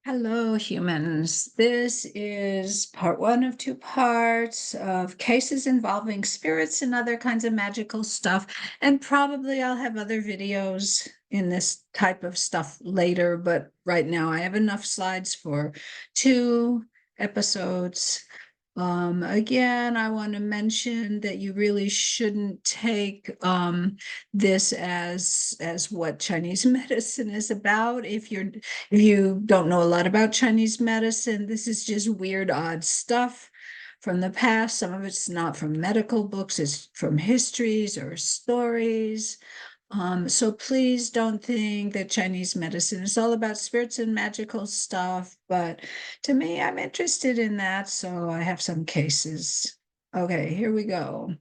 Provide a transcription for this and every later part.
Hello, humans. This is part one of two parts of cases involving spirits and other kinds of magical stuff. And probably I'll have other videos in this type of stuff later, but right now I have enough slides for two episodes. Again, I want to mention that you really shouldn't take this as what Chinese medicine is about. If you don't know a lot about Chinese medicine, this is just weird, odd stuff from the past. Some of it's not from medical books, it's from histories or stories. So please don't think that Chinese medicine is all about spirits and magical stuff. But to me, I'm interested in that. So I have some cases. Okay, here we go.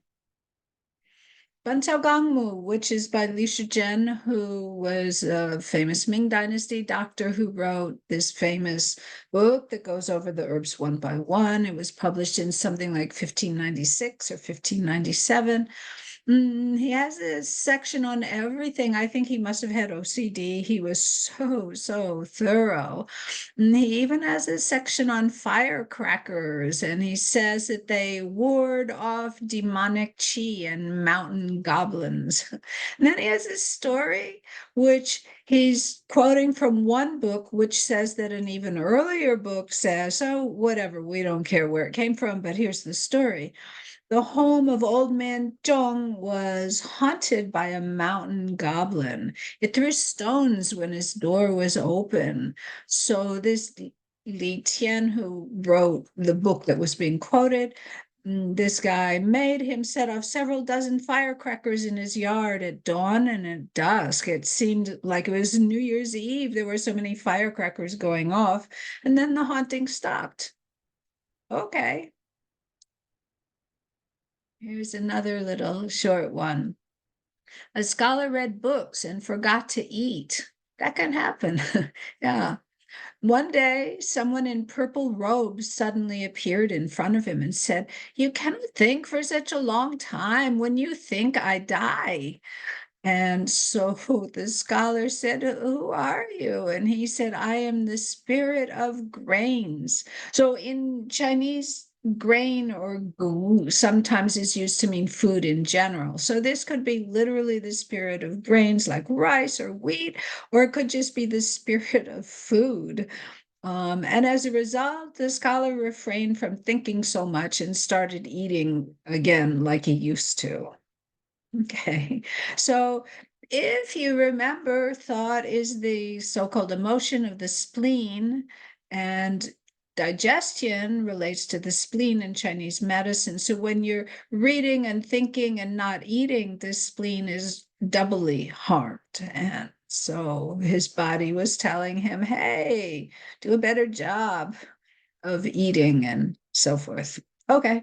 Bantao Gongmu, which is by Li Shizhen, who was a famous Ming Dynasty doctor who wrote this famous book that goes over the herbs one by one. It was published in something like 1596 or 1597. He has a section on everything. I think he must have had OCD. He was so thorough. He even has a section on firecrackers, and he says that they ward off demonic chi and mountain goblins. And then he has a story which he's quoting from one book, which says that an even earlier book says, oh, whatever, we don't care where it came from, but here's the story. The home of old man Zhong was haunted by a mountain goblin. It threw stones when his door was open. So this Li Tian, who wrote the book that was being quoted, this guy made him set off several dozen firecrackers in his yard at dawn and at dusk. It seemed like it was New Year's Eve. There were so many firecrackers going off, and then the haunting stopped. Okay. Here's another little short one. A scholar read books and forgot to eat. That can happen. Yeah. One day, someone in purple robes suddenly appeared in front of him and said, you cannot think for such a long time. When you think, I die. And so the scholar said, who are you? And he said, I am the spirit of grains. So in Chinese, grain or gu sometimes is used to mean food in general. So this could be literally the spirit of grains like rice or wheat, or it could just be the spirit of food. And as a result, the scholar refrained from thinking so much and started eating again like he used to. Okay, so if you remember, thought is the so-called emotion of the spleen, and digestion relates to the spleen in Chinese medicine. So when you're reading and thinking and not eating, the spleen is doubly harmed. And so his body was telling him, hey, do a better job of eating and so forth. Okay.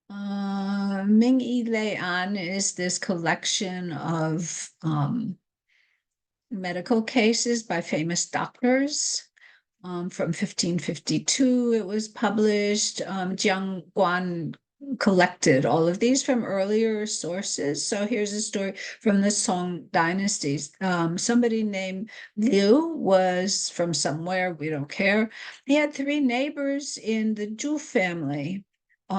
Ming Yi Lei An is this collection of medical cases by famous doctors. From 1552, it was published. Jiang Guan collected all of these from earlier sources. So here's a story from the Song dynasties. Somebody named Liu was from somewhere, we don't care. He had three neighbors in the Zhu family.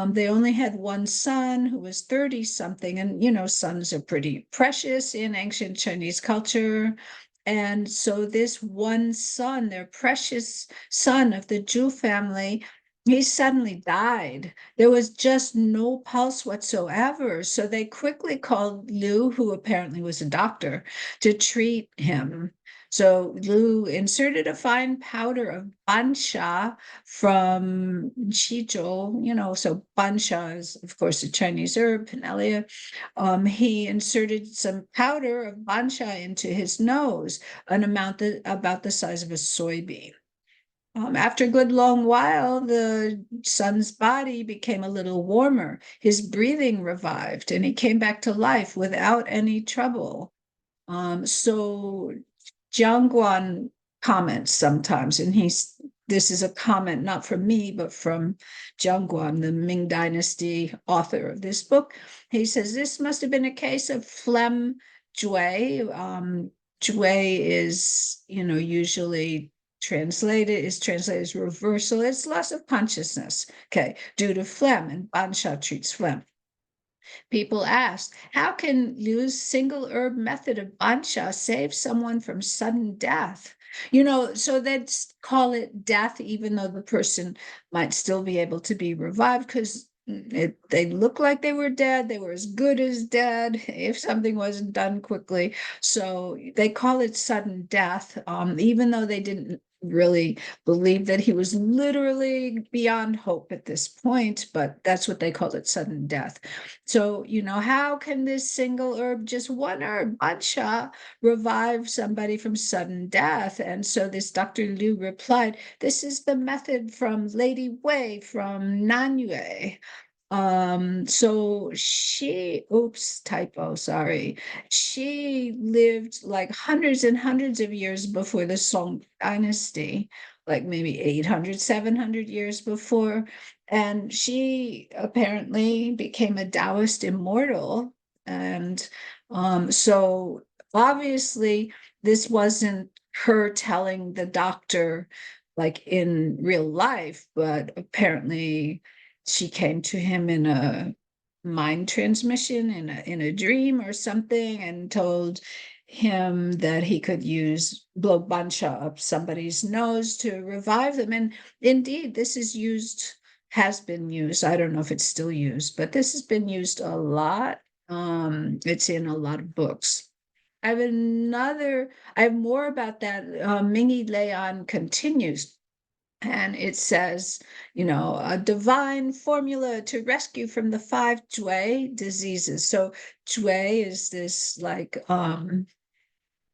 They only had one son who was 30 something. And, sons are pretty precious in ancient Chinese culture. And so this one son, their precious son of the Zhu family, he suddenly died. There was just no pulse whatsoever. So they quickly called Liu, who apparently was a doctor, to treat him. So Liu inserted a fine powder of bansha from Qizhou, so bansha is, of course, a Chinese herb, Pinellia. He inserted some powder of bansha into his nose, an amount about the size of a soybean. After a good long while, the son's body became a little warmer. His breathing revived, and he came back to life without any trouble. So Jiang Guan comments sometimes, and this is a comment not from me, but from Jiang Guan, the Ming Dynasty author of this book. He says, this must have been a case of phlegm jue. Jue is, usually translated as reversal. It's loss of consciousness, okay, due to phlegm, and Bansha treats phlegm. People ask, how can Liu's single herb method of Bansha save someone from sudden death? So they'd call it death, even though the person might still be able to be revived, because they look like they were dead. They were as good as dead if something wasn't done quickly. So they call it sudden death, even though they didn't really believe that he was literally beyond hope at this point, but that's what they called it, sudden death. So, how can this single herb, just one herb, Bansha, revive somebody from sudden death? And so this Dr. Liu replied, this is the method from Lady Wei from Nanyue. So typo, sorry. She lived like hundreds and hundreds of years before the Song Dynasty, like maybe 800, 700 years before. And she apparently became a Taoist immortal. And so obviously, this wasn't her telling the doctor like in real life, but apparently she came to him in a mind transmission, in a dream or something, and told him that he could blow Bansha up somebody's nose to revive them. And indeed, has been used. I don't know if it's still used, but this has been used a lot. It's in a lot of books. I have more about that. Mingi Leon continues. And it says, a divine formula to rescue from the 5 Jue diseases. So Jue is this like,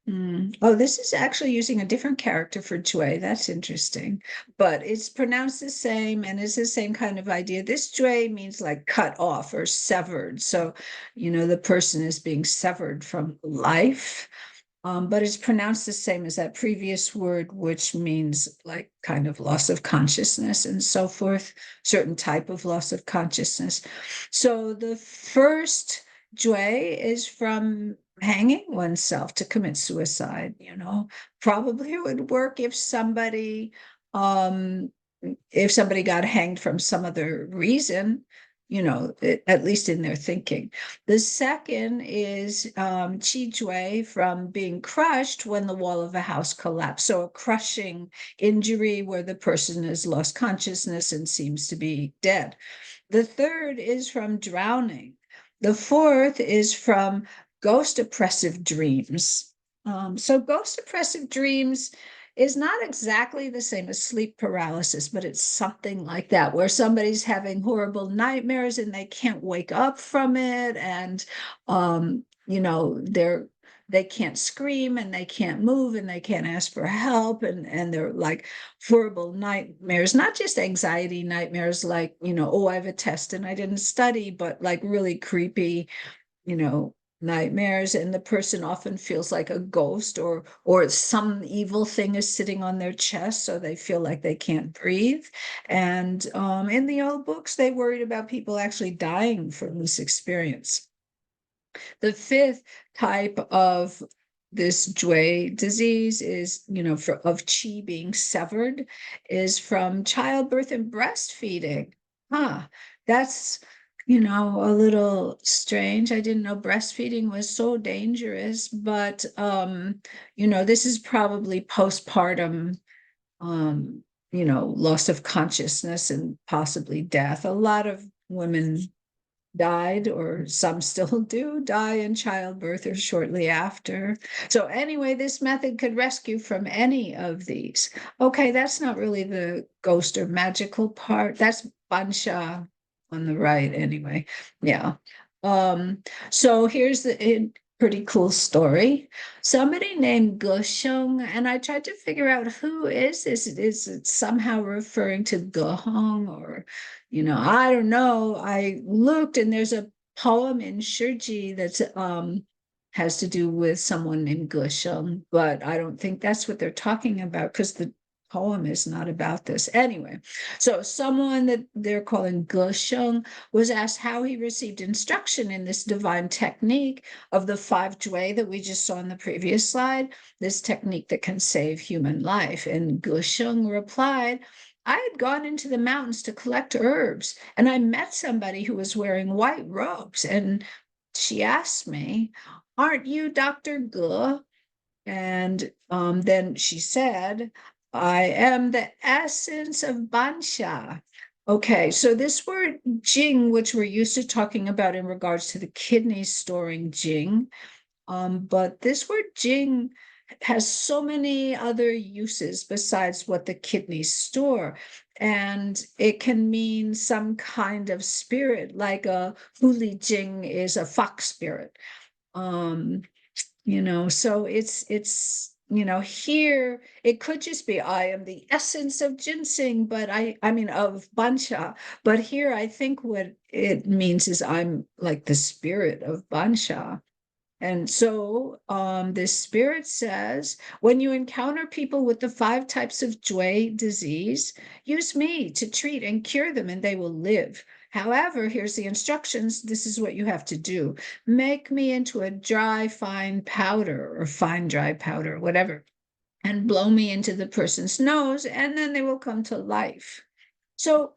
this is actually using a different character for Jue. That's interesting, but it's pronounced the same and it's the same kind of idea. This Jue means like cut off or severed. So, the person is being severed from life. But it's pronounced the same as that previous word, which means like kind of loss of consciousness and so forth, certain type of loss of consciousness. So the first Jue is from hanging oneself to commit suicide. Probably it would work um, if somebody got hanged from some other reason, at least in their thinking. The second is Qi Jue, from being crushed when the wall of a house collapsed. So a crushing injury where the person has lost consciousness and seems to be dead. The third is from drowning. The fourth is from ghost oppressive dreams. So ghost oppressive dreams is not exactly the same as sleep paralysis, but it's something like that, where somebody's having horrible nightmares and they can't wake up from it. And, they can't scream and they can't move and they can't ask for help. And they're like horrible nightmares, not just anxiety nightmares, like, I have a test and I didn't study, but like really creepy, nightmares. And the person often feels like a ghost or some evil thing is sitting on their chest, so they feel like they can't breathe. And in the old books, they worried about people actually dying from this experience. The fifth type of this Jue disease is, of qi being severed, is from childbirth and breastfeeding. That's a little strange. I didn't know breastfeeding was so dangerous, but this is probably postpartum, loss of consciousness and possibly death. A lot of women died, or some still do die in childbirth or shortly after. So anyway, this method could rescue from any of these. Okay, that's not really the ghost or magical part. That's Bansha on the right anyway. Yeah. So here's the pretty cool story. Somebody named Gusheng, and I tried to figure out who is this. Is it somehow referring to Guhong, or I don't know. I looked and there's a poem in Shiji that's has to do with someone named Gusheng, but I don't think that's what they're talking about, because the poem is not about this. Anyway, so someone that they're calling Ge Sheng was asked how he received instruction in this divine technique of the 5 jue that we just saw in the previous slide, this technique that can save human life. And Ge Sheng replied, I had gone into the mountains to collect herbs, and I met somebody who was wearing white robes. And she asked me, aren't you Dr. Ge? And then she said, I am the essence of Bansha. Okay, so this word Jing, which we're used to talking about in regards to the kidneys storing Jing, but this word Jing has so many other uses besides what the kidneys store. And it can mean some kind of spirit, like a Huli Jing is a fox spirit. Um, so it's here it could just be I am the essence of ginseng, but I mean of bansha, but here I think what it means is I'm like the spirit of bansha. And so this spirit says, when you encounter people with the 5 types of Jue disease, use me to treat and cure them and they will live. However, here's the instructions. This is what you have to do. Make me into a dry, fine powder or fine, dry powder, whatever, and blow me into the person's nose, and then they will come to life. So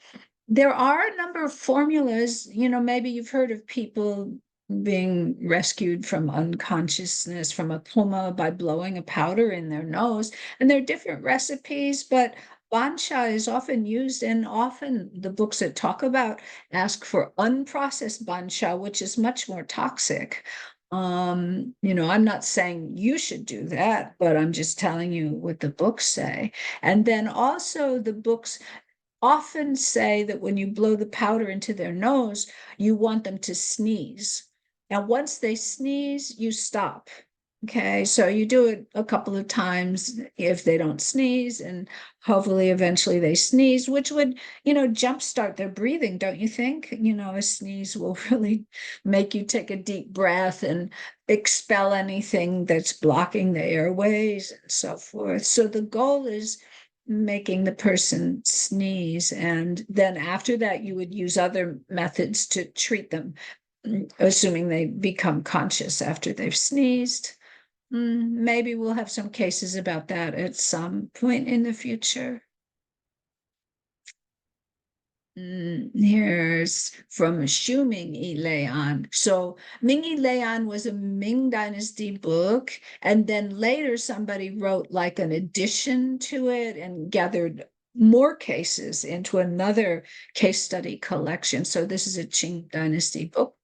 there are a number of formulas. Maybe you've heard of people being rescued from unconsciousness from a coma by blowing a powder in their nose. And there are different recipes, but bansha is often used, and often the books that talk about ask for unprocessed bansha, which is much more toxic. I'm not saying you should do that, but I'm just telling you what the books say. And then also the books often say that when you blow the powder into their nose, you want them to sneeze. And once they sneeze, you stop. Okay, so you do it a couple of times if they don't sneeze, and hopefully eventually they sneeze, which would, jumpstart their breathing, don't you think? A sneeze will really make you take a deep breath and expel anything that's blocking the airways and so forth. So the goal is making the person sneeze. And then after that, you would use other methods to treat them, assuming they become conscious after they've sneezed. Maybe we'll have some cases about that at some point in the future. Here's from Shu Ming Yi Leian. So Ming Yi Leian was a Ming Dynasty book, and then later somebody wrote like an addition to it and gathered more cases into another case study collection. So this is a Qing Dynasty book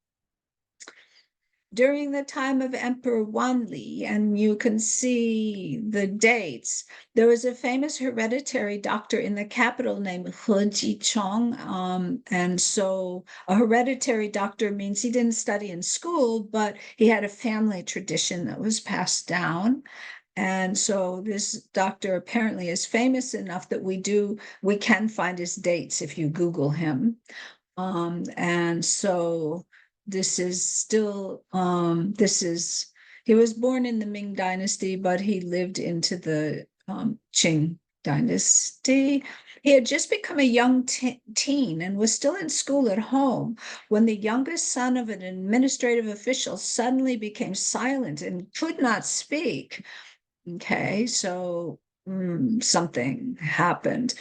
during the time of Emperor Wanli, and you can see the dates. There was a famous hereditary doctor in the capital named He Jichong. And so a hereditary doctor means he didn't study in school, but he had a family tradition that was passed down. And so this doctor apparently is famous enough that we can find his dates if you Google him. And so this is still, he was born in the Ming Dynasty, but he lived into the Qing Dynasty. He had just become a young teen and was still in school at home when the youngest son of an administrative official suddenly became silent and could not speak. Okay, so something happened.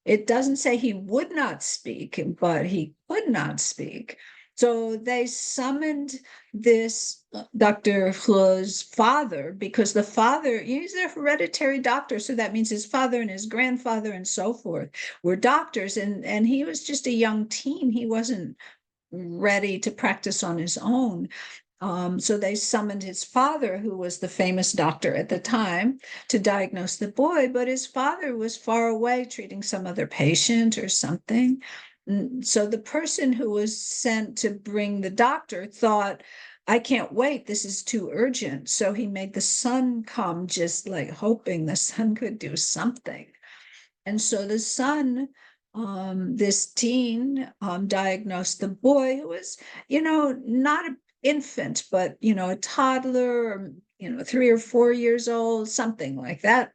It doesn't say he would not speak, but he could not speak. So they summoned this Dr. He's father, because the father, he's a hereditary doctor. So that means his father and his grandfather and so forth were doctors. And he was just a young teen. He wasn't ready to practice on his own. So they summoned his father, who was the famous doctor at the time, to diagnose the boy, but his father was far away treating some other patient or something. So the person who was sent to bring the doctor thought, I can't wait, this is too urgent. So he made the son come, just like hoping the son could do something. And so the son, this teen, diagnosed the boy, who was, not a infant, but a toddler, or 3 or 4 years old, something like that.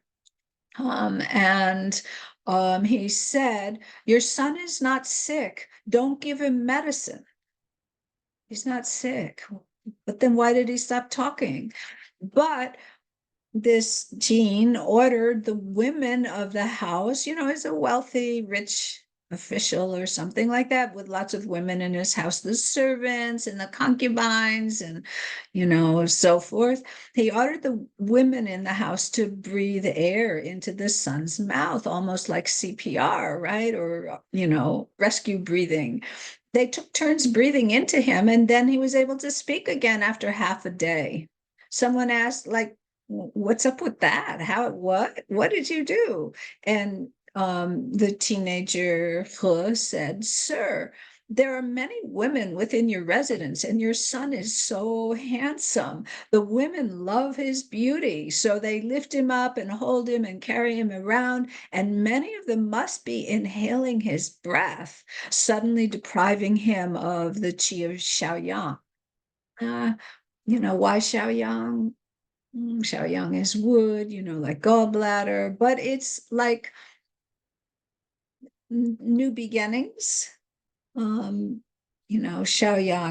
And he said, "Your son is not sick. Don't give him medicine. He's not sick." But then why did he stop talking? But this Gene ordered the women of the house, he's a wealthy, rich official or something like that, with lots of women in his house, the servants and the concubines and, so forth. He ordered the women in the house to breathe air into the son's mouth, almost like CPR, right? Or, rescue breathing. They took turns breathing into him, and then he was able to speak again after half a day. Someone asked, like, what's up with that? What did you do? And the teenager He said, "Sir, there are many women within your residence, and your son is so handsome. The women love his beauty, so they lift him up and hold him and carry him around, and many of them must be inhaling his breath, suddenly depriving him of the qi of Xiaoyang." Uh, why Xiaoyang? Xiaoyang is wood, like gallbladder, but it's like new beginnings. Xiaoyang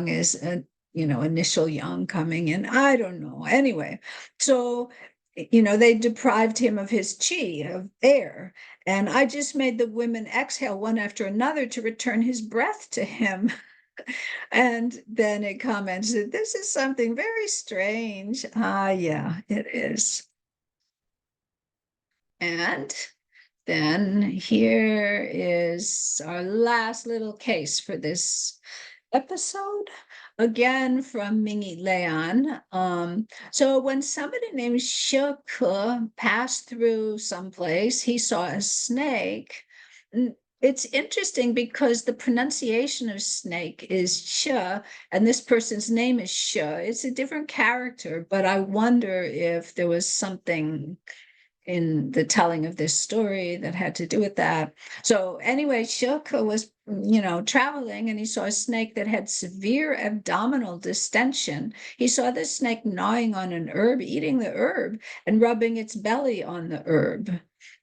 is a, initial yang coming in. I don't know. Anyway, so, they deprived him of his qi, of air. And I just made the women exhale one after another to return his breath to him. And then it comments that this is something very strange. Ah, yeah, it is. And then here is our last little case for this episode, again from Mingi Leon. So when somebody named Sheke passed through someplace, he saw a snake. It's interesting because the pronunciation of snake is Sh, and this person's name is Sh. It's a different character, but I wonder if there was something in the telling of this story that had to do with that. So anyway, Shilka was, traveling, and he saw a snake that had severe abdominal distension. He saw the snake gnawing on an herb, eating the herb, and rubbing its belly on the herb.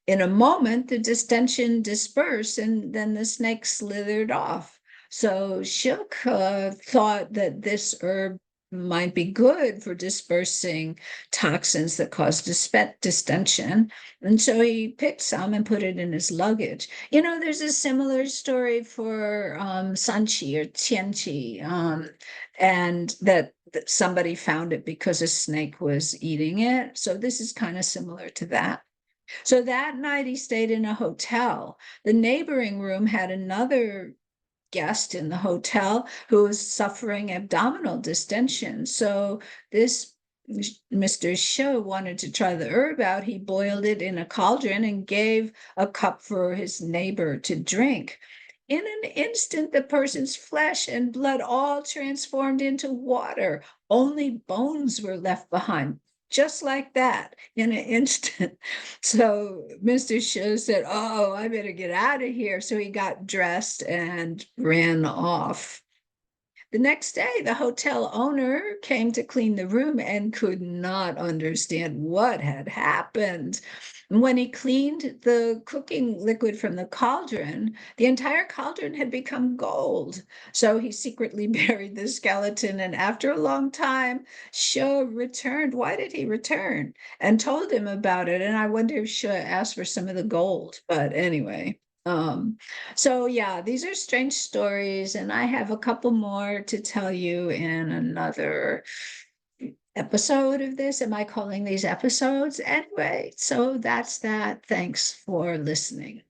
In a moment, the distension dispersed, and then the snake slithered off. So Shilka thought that this herb might be good for dispersing toxins that cause distension. And so he picked some and put it in his luggage. There's a similar story for Sanqi or Tianqi, and that somebody found it because a snake was eating it. So this is kind of similar to that. So that night he stayed in a hotel. The neighboring room had another guest in the hotel who was suffering abdominal distension. So this Mr. Show wanted to try the herb out. He boiled it in a cauldron and gave a cup for his neighbor to drink. In an instant, the person's flesh and blood all transformed into water. Only bones were left behind, just like that, in an instant. So Mr. Show said, "Oh, I better get out of here." So he got dressed and ran off. The next day, the hotel owner came to clean the room and could not understand what had happened. When he cleaned the cooking liquid from the cauldron, the entire cauldron had become gold. So he secretly buried the skeleton, and after a long time, Sho returned. Why did he return? And told him about it. And I wonder if Sho asked for some of the gold. But anyway. So yeah, these are strange stories, and I have a couple more to tell you in another episode of this. Am I calling these episodes? Anyway, so that's that. Thanks for listening.